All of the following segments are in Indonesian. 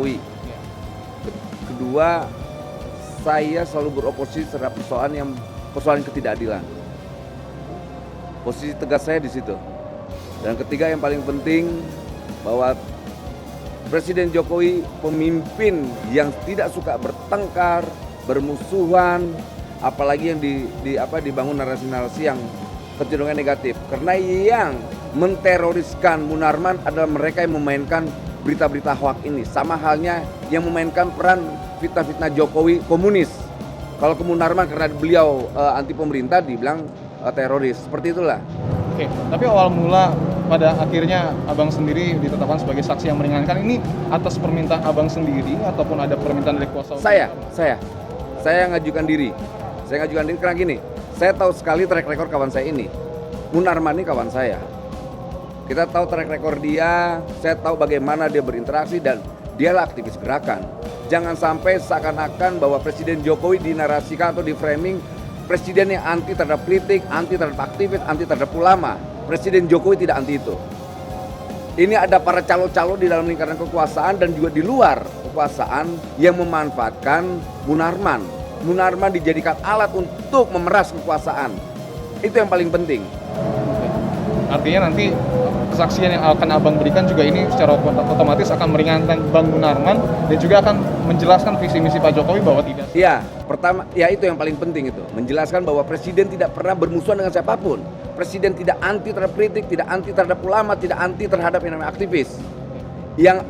Jokowi. Kedua, saya selalu beroposisi terhadap persoalan ketidakadilan. Posisi tegas saya di situ. Dan ketiga yang paling penting bahwa Presiden Jokowi pemimpin yang tidak suka bertengkar, bermusuhan, apalagi yang dibangun narasi-narasi yang kecenderungan negatif. Karena yang menteroriskan Munarman adalah mereka yang memainkan berita-berita hoak ini. Sama halnya yang memainkan peran fitnah-fitnah Jokowi komunis. Kalau ke Munarman karena beliau anti pemerintah dibilang teroris. Seperti itulah. Oke, tapi awal mula pada akhirnya Abang sendiri ditetapkan sebagai saksi yang meringankan ini atas permintaan Abang sendiri ataupun ada permintaan dari kuasa hukum? Saya ngajukan diri. Saya ngajukan diri karena gini, saya tahu sekali track record kawan saya ini. Munarman ini kawan saya. Kita tahu track record dia, saya tahu bagaimana dia berinteraksi dan dialah aktivis gerakan. Jangan sampai seakan-akan bahwa Presiden Jokowi dinarasikan atau di framing presiden yang anti terhadap kritik, anti terhadap aktivis, anti terhadap ulama. Presiden Jokowi tidak anti itu. Ini ada para calo-calo di dalam lingkaran kekuasaan dan juga di luar kekuasaan yang memanfaatkan Munarman. Munarman dijadikan alat untuk memeras kekuasaan. Itu yang paling penting. Artinya nanti kesaksian yang akan Abang berikan juga ini secara otomatis akan meringankan Bang Munarman dan juga akan menjelaskan visi misi Pak Jokowi bahwa tidak. Ya, pertama, ya itu yang paling penting itu. Menjelaskan bahwa Presiden tidak pernah bermusuhan dengan siapapun. Presiden tidak anti terhadap kritik, tidak anti terhadap ulama, tidak anti terhadap yang namanya aktivis. Yang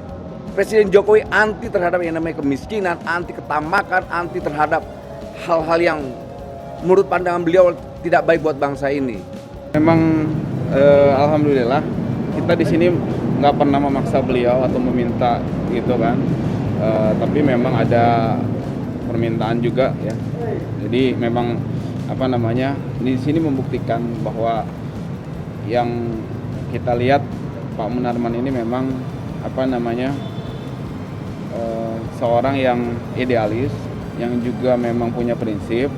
Presiden Jokowi anti terhadap yang namanya kemiskinan, anti ketamakan, anti terhadap hal-hal yang menurut pandangan beliau tidak baik buat bangsa ini. Memang alhamdulillah kita di sini nggak pernah memaksa beliau atau meminta gitu kan, tapi memang ada permintaan juga ya. Jadi memang di sini membuktikan bahwa yang kita lihat Pak Munarman ini memang seorang yang idealis, yang juga memang punya prinsip,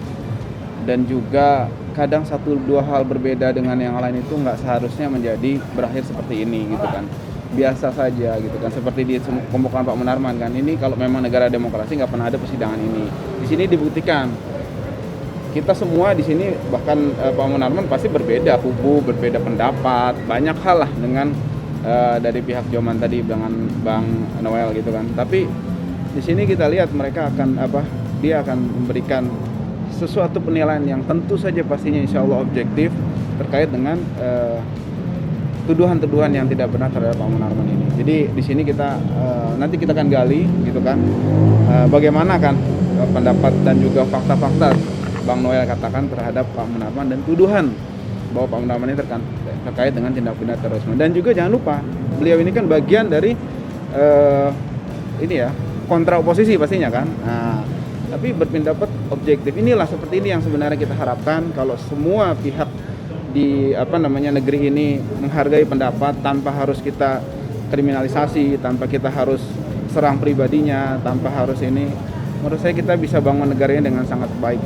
dan juga kadang satu dua hal berbeda dengan yang lain itu nggak seharusnya menjadi berakhir seperti ini gitu kan. Biasa saja gitu kan, seperti di pembukaan Pak Munarman kan, ini kalau memang negara demokrasi nggak pernah ada persidangan ini. Di sini dibuktikan kita semua di sini, bahkan Pak Munarman pasti berbeda kubu, berbeda pendapat, banyak hal lah dengan dari pihak Joman tadi dengan Bang Noel gitu kan. Tapi di sini kita lihat mereka dia akan memberikan sesuatu penilaian yang tentu saja pastinya insya Allah objektif terkait dengan tuduhan-tuduhan yang tidak benar terhadap Pak Munarman ini. Jadi di sini nanti kita akan gali gitu kan, bagaimana kan pendapat dan juga fakta-fakta Bang Noel katakan terhadap Pak Munarman dan tuduhan bahwa Pak Munarman ini terkait dengan tindak pidana terorisme. Dan juga jangan lupa beliau ini kan bagian dari kontra oposisi pastinya kan. Nah, tapi berpendapat objektif. Inilah seperti ini yang sebenarnya kita harapkan, kalau semua pihak di negeri ini menghargai pendapat tanpa harus kita kriminalisasi, tanpa kita harus serang pribadinya, tanpa harus ini. Menurut saya kita bisa bangun negaranya dengan sangat baik.